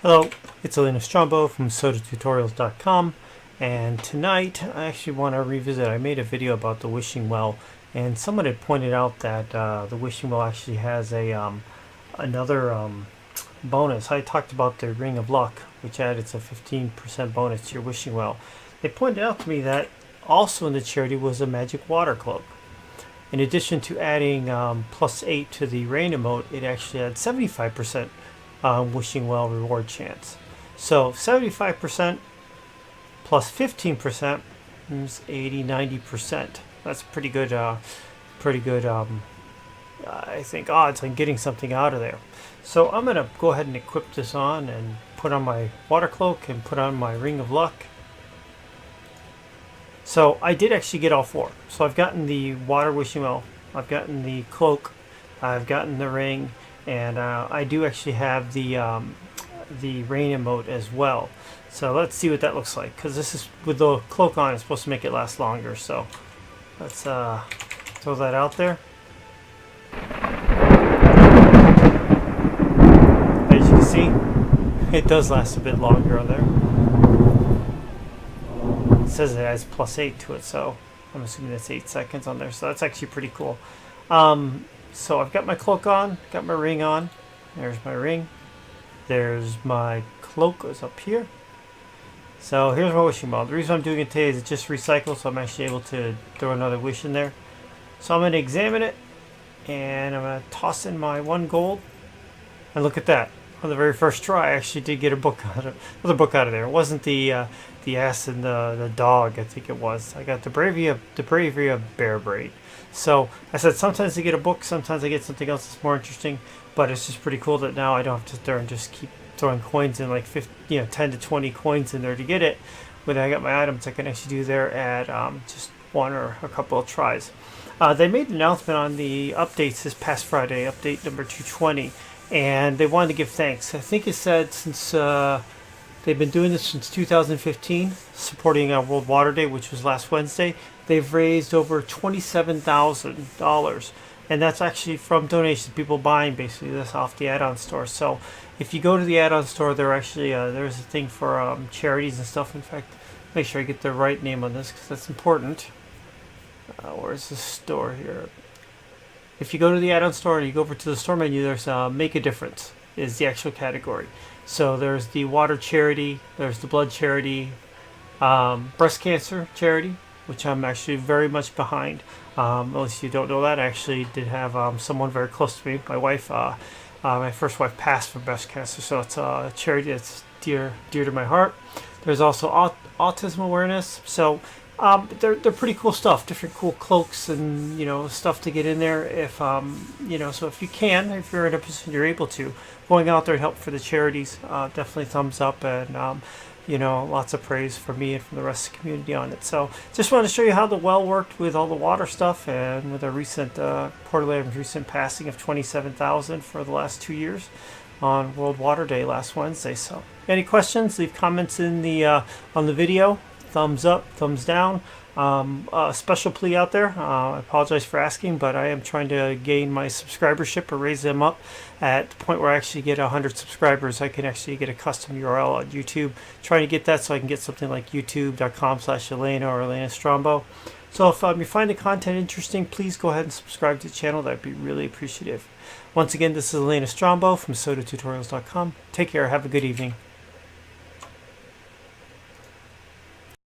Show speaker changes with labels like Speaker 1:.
Speaker 1: Hello, it's Alana Baran from SodaTutorials.com, and tonight I actually want to revisit. I made a video about the wishing well, and someone had pointed out that the wishing well actually has another bonus. I talked about the Ring of Luck, which added a 15% bonus to your wishing well. They pointed out to me that also in the charity was a magic water cloak. In addition to adding +8 to the rain emote, it actually had 75% wishing well reward chance. So 75% plus 15% is 80-90%. That's pretty good. I think odds on getting something out of there. So I'm gonna go ahead and equip this on and put on my water cloak and put on my ring of luck. So I did actually get all four. So I've gotten the water wishing well, I've gotten the cloak, I've gotten the ring, and I do actually have the rain emote as well. So let's see what that looks like, because this is with the cloak on, it's supposed to make it last longer. So let's throw that out there. As you can see, it does last a bit longer on there. It says it has +8 to it, so I'm assuming that's 8 seconds on there. So that's actually pretty cool. So I've got my cloak on, got my ring on. There's my ring. There's my cloak is up here. So here's my wishing well. The reason I'm doing it today is it just recycles, so I'm actually able to throw another wish in there. So I'm going to examine it, and I'm going to toss in my 1 gold. And look at that. On the very first try, I actually did get another book out of there. It wasn't the ass and the dog, I think it was. I got the bravery of Bear Braid. So I said sometimes I get a book, sometimes I get something else that's more interesting. But it's just pretty cool that now I don't have to sit there and just keep throwing coins in, like 10 to 20 coins in there to get it. When I got my items, I can actually do there at just 1 or a couple of tries. They made an announcement on the updates this past Friday, update number 220. And they wanted to give thanks. I think it said since they've been doing this since 2015, supporting World Water Day, which was last Wednesday. They've raised over $27,000, and that's actually from donations, people buying basically this off the add-on store. So if you go to the add-on store, there actually there's a thing for charities and stuff. In fact, make sure I get the right name on this because that's important. Where's the store here? If you go to the add-on store and you go over to the store menu, there's Make a Difference is the actual category. So there's the water charity, there's the blood charity, breast cancer charity, which I'm actually very much behind. Unless you don't know that, I actually did have someone very close to me, my wife, my first wife passed from breast cancer, so it's a charity that's dear to my heart. There's also autism awareness. So they're pretty cool stuff, different cool cloaks and stuff to get in there. If so if you can, if you're in a position you're able to, going out there and help for the charities, definitely thumbs up, and lots of praise from me and from the rest of the community on it. So just wanted to show you how the well worked with all the water stuff, and with a recent Port Alam's recent passing of 27,000 for the last 2 years on World Water Day last Wednesday. So any questions, leave comments in the on the video. Thumbs up, thumbs down. A special plea out there. I apologize for asking, but I am trying to gain my subscribership or raise them up at the point where I actually get 100 subscribers. I can actually get a custom URL on YouTube. Trying to get that so I can get something like youtube.com/Alana or Alana Strombo. So if you find the content interesting, please go ahead and subscribe to the channel. That'd be really appreciative. Once again, this is Alana Strombo from SodaTutorials.com. Take care. Have a good evening.